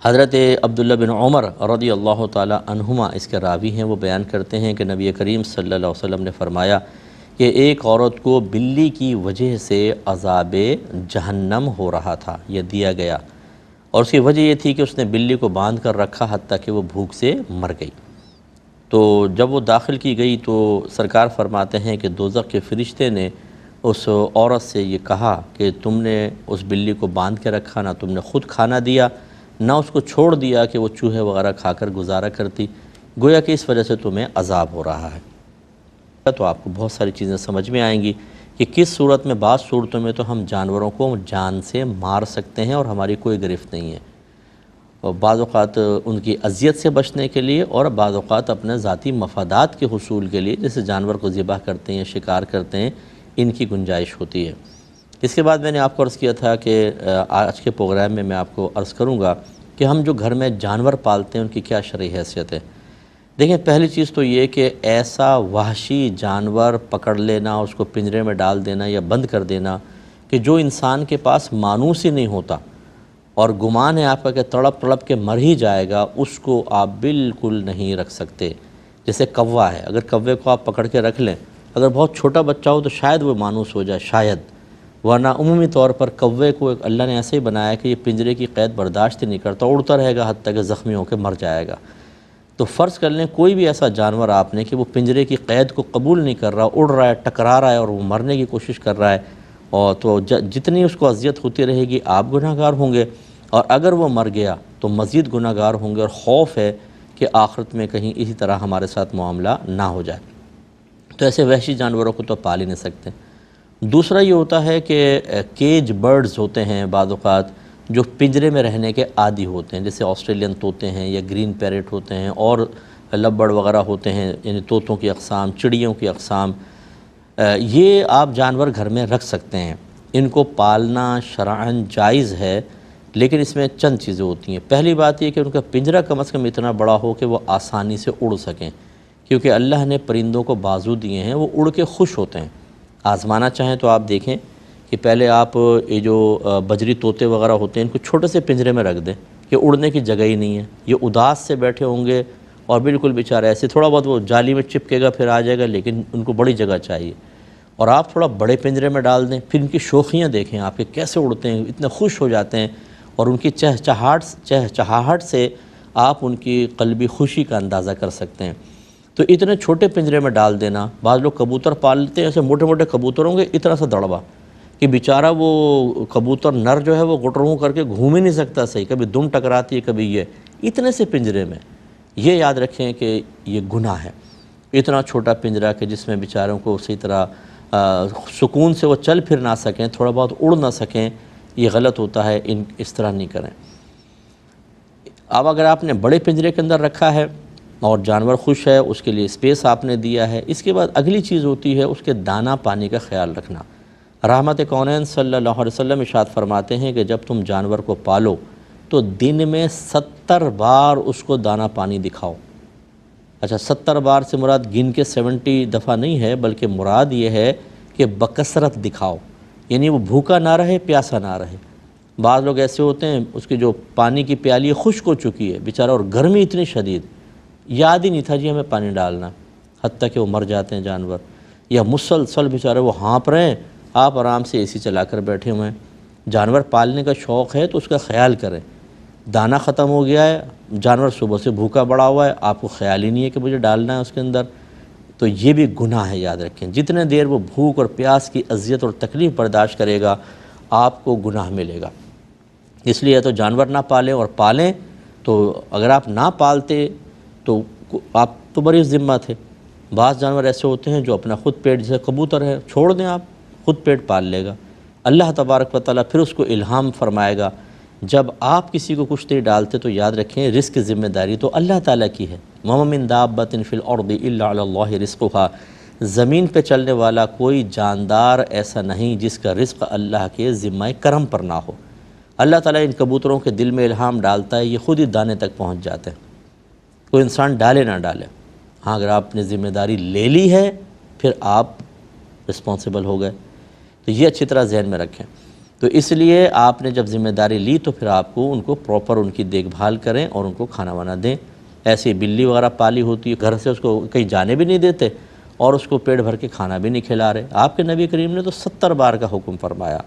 حضرت عبداللہ بن عمر رضی اللہ تعالی عنہما اس کے راوی ہیں، وہ بیان کرتے ہیں کہ نبی کریم صلی اللہ علیہ وسلم نے فرمایا کہ ایک عورت کو بلی کی وجہ سے عذاب جہنم ہو رہا تھا یا دیا گیا، اور اس کی وجہ یہ تھی کہ اس نے بلی کو باندھ کر رکھا حتیٰ کہ وہ بھوک سے مر گئی۔ تو جب وہ داخل کی گئی تو سرکار فرماتے ہیں کہ دوزخ کے فرشتے نے اس عورت سے یہ کہا کہ تم نے اس بلی کو باندھ کے رکھا، نہ تم نے خود کھانا دیا، نہ اس کو چھوڑ دیا کہ وہ چوہے وغیرہ کھا کر گزارا کرتی، گویا کہ اس وجہ سے تمہیں عذاب ہو رہا ہے۔ تو آپ کو بہت ساری چیزیں سمجھ میں آئیں گی کہ کس صورت میں، بعض صورتوں میں تو ہم جانوروں کو جان سے مار سکتے ہیں اور ہماری کوئی گرفت نہیں ہے، اور بعض اوقات ان کی اذیت سے بچنے کے لیے، اور بعض اوقات اپنے ذاتی مفادات کے حصول کے لیے، جیسے جانور کو ذبح کرتے ہیں، شکار کرتے ہیں، ان کی گنجائش ہوتی ہے۔ اس کے بعد میں نے آپ کو عرض کیا تھا کہ آج کے پروگرام میں آپ کو عرض کروں گا کہ ہم جو گھر میں جانور پالتے ہیں ان کی کیا شرعی حیثیت ہے۔ دیکھیں، پہلی چیز تو یہ کہ ایسا وحشی جانور پکڑ لینا، اس کو پنجرے میں ڈال دینا یا بند کر دینا کہ جو انسان کے پاس مانوس ہی نہیں ہوتا اور گمان ہے آپ کا کہ تڑپ تڑپ کے مر ہی جائے گا، اس کو آپ بالکل نہیں رکھ سکتے۔ جیسے کوا ہے، اگر کوے کو آپ پکڑ کے رکھ لیں، اگر بہت چھوٹا بچہ ہو تو شاید وہ مانوس ہو جائے، شاید، ورنہ عمومی طور پر کوے کو اللہ نے ایسے ہی بنایا کہ یہ پنجرے کی قید برداشت نہیں کرتا، اڑتا رہے گا حتیٰ کہ زخمی ہو کے مر جائے گا۔ تو فرض کر لیں کوئی بھی ایسا جانور آپ نے کہ وہ پنجرے کی قید کو قبول نہیں کر رہا، اڑ رہا ہے، ٹکرا رہا ہے اور وہ مرنے کی کوشش کر رہا ہے، اور تو جتنی اس کو اذیت ہوتی رہے گی آپ گناہ گار ہوں گے، اور اگر وہ مر گیا تو مزید گناہ گار ہوں گے، اور خوف ہے کہ آخرت میں کہیں اسی طرح ہمارے ساتھ معاملہ نہ ہو جائے۔ تو ایسے وحشی جانوروں کو تو پال ہی نہیں سکتے۔ دوسرا یہ ہوتا ہے کہ کیج برڈز ہوتے ہیں بعض اوقات جو پنجرے میں رہنے کے عادی ہوتے ہیں، جیسے آسٹریلین طوطے ہیں یا گرین پیرٹ ہوتے ہیں اور لبڑ وغیرہ ہوتے ہیں، یعنی طوطوں کی اقسام، چڑیوں کی اقسام، یہ آپ جانور گھر میں رکھ سکتے ہیں۔ ان کو پالنا شرعاً جائز ہے، لیکن اس میں چند چیزیں ہوتی ہیں۔ پہلی بات یہ کہ ان کا پنجرہ کم از کم اتنا بڑا ہو کہ وہ آسانی سے اڑ سکیں، کیونکہ اللہ نے پرندوں کو بازو دیے ہیں، وہ اڑ کے خوش ہوتے ہیں۔ آزمانا چاہیں تو آپ دیکھیں کہ پہلے آپ یہ جو بجری طوطے وغیرہ ہوتے ہیں ان کو چھوٹے سے پنجرے میں رکھ دیں کہ اڑنے کی جگہ ہی نہیں ہے، یہ اداس سے بیٹھے ہوں گے اور بالکل بیچارے ایسے تھوڑا بہت وہ جالی میں چپکے گا پھر آ جائے گا، لیکن ان کو بڑی جگہ چاہیے، اور آپ تھوڑا بڑے پنجرے میں ڈال دیں، پھر ان کی شوخیاں دیکھیں آپ کے کیسے اڑتے ہیں، اتنے خوش ہو جاتے ہیں، اور ان کی چہچہاہٹ سے آپ ان کی قلبی خوشی کا اندازہ کر سکتے ہیں۔ تو اتنے چھوٹے پنجرے میں ڈال دینا، بعض لوگ کبوتر پالتے ہیں، ایسے موٹے موٹے کبوتر ہوں گے اتنا سا دڑبا کہ بیچارہ وہ کبوتر نر جو ہے وہ گٹروں کر کے گھوم ہی نہیں سکتا صحیح، کبھی دم ٹکراتی ہے کبھی یہ، اتنے سے پنجرے میں۔ یہ یاد رکھیں کہ یہ گناہ ہے، اتنا چھوٹا پنجرہ کہ جس میں بیچاروں کو اسی طرح سکون سے وہ چل پھر نہ سکیں، تھوڑا بہت اڑ نہ سکیں، یہ غلط ہوتا ہے، اس طرح نہیں کریں۔ اب اگر آپ نے بڑے پنجرے کے اندر رکھا ہے اور جانور خوش ہے، اس کے لیے اسپیس آپ نے دیا ہے، اس کے بعد اگلی چیز ہوتی ہے اس کے دانہ پانی کا خیال رکھنا۔ رحمت کونین صلی اللہ علیہ وسلم ارشاد فرماتے ہیں کہ جب تم جانور کو پالو تو دن میں 70 بار اس کو دانہ پانی دکھاؤ۔ اچھا، 70 بار سے مراد گن کے 70 دفعہ نہیں ہے، بلکہ مراد یہ ہے کہ بکثرت دکھاؤ، یعنی وہ بھوکا نہ رہے، پیاسا نہ رہے۔ بعض لوگ ایسے ہوتے ہیں اس کی جو پانی کی پیالی خشک ہو چکی ہے بیچارہ، اور گرمی اتنی شدید، یاد ہی نہیں تھا جی ہمیں پانی ڈالنا، حتیٰ کہ وہ مر جاتے ہیں جانور، یا مسلسل بیچارے وہ ہانپ رہے ہیں، آپ آرام سے اے سی چلا کر بیٹھے ہوئے ہیں۔ جانور پالنے کا شوق ہے تو اس کا خیال کریں۔ دانہ ختم ہو گیا ہے، جانور صبح سے بھوکا بڑا ہوا ہے، آپ کو خیال ہی نہیں ہے کہ مجھے ڈالنا ہے اس کے اندر، تو یہ بھی گناہ ہے، یاد رکھیں۔ جتنے دیر وہ بھوک اور پیاس کی اذیت اور تکلیف برداشت کرے گا آپ کو گناہ ملے گا۔ اس لیے تو جانور نہ پالیں، اور پالیں تو اگر آپ نہ پالتے تو آپ تو بری ذمہ تھے۔ بعض جانور ایسے ہوتے ہیں جو اپنا خود پیٹ، جیسے کبوتر ہے، چھوڑ دیں آپ، خود پیٹ پال لے گا۔ اللہ تبارک و تعالیٰ پھر اس کو الہام فرمائے گا۔ جب آپ کسی کو کچھ نہیں ڈالتے تو یاد رکھیں رزق کی ذمہ داری تو اللہ تعالیٰ کی ہے۔ وَمَا مِن دَابَّةٍ فِي الْأَرْضِ إِلَّا عَلَى اللَّهِ رِزْقُهَا، زمین پہ چلنے والا کوئی جاندار ایسا نہیں جس کا رزق اللہ کے ذمہ کرم پر نہ ہو۔ اللہ تعالیٰ ان کبوتروں کے دل میں الہام ڈالتا ہے، یہ خود ہی دانے تک پہنچ جاتے ہیں، کوئی انسان ڈالے نہ ڈالے۔ ہاں، اگر آپ نے ذمہ داری لے لی ہے پھر آپ رسپانسیبل ہو گئے، تو یہ اچھی طرح ذہن میں رکھیں۔ تو اس لیے آپ نے جب ذمہ داری لی تو پھر آپ کو ان کو پراپر ان کی دیکھ بھال کریں اور ان کو کھانا وانا دیں۔ ایسی بلی وغیرہ پالی ہوتی ہے، گھر سے اس کو کہیں جانے بھی نہیں دیتے اور اس کو پیٹ بھر کے کھانا بھی نہیں کھلا رہے، آپ کے نبی کریم نے تو 70 بار کا حکم فرمایا۔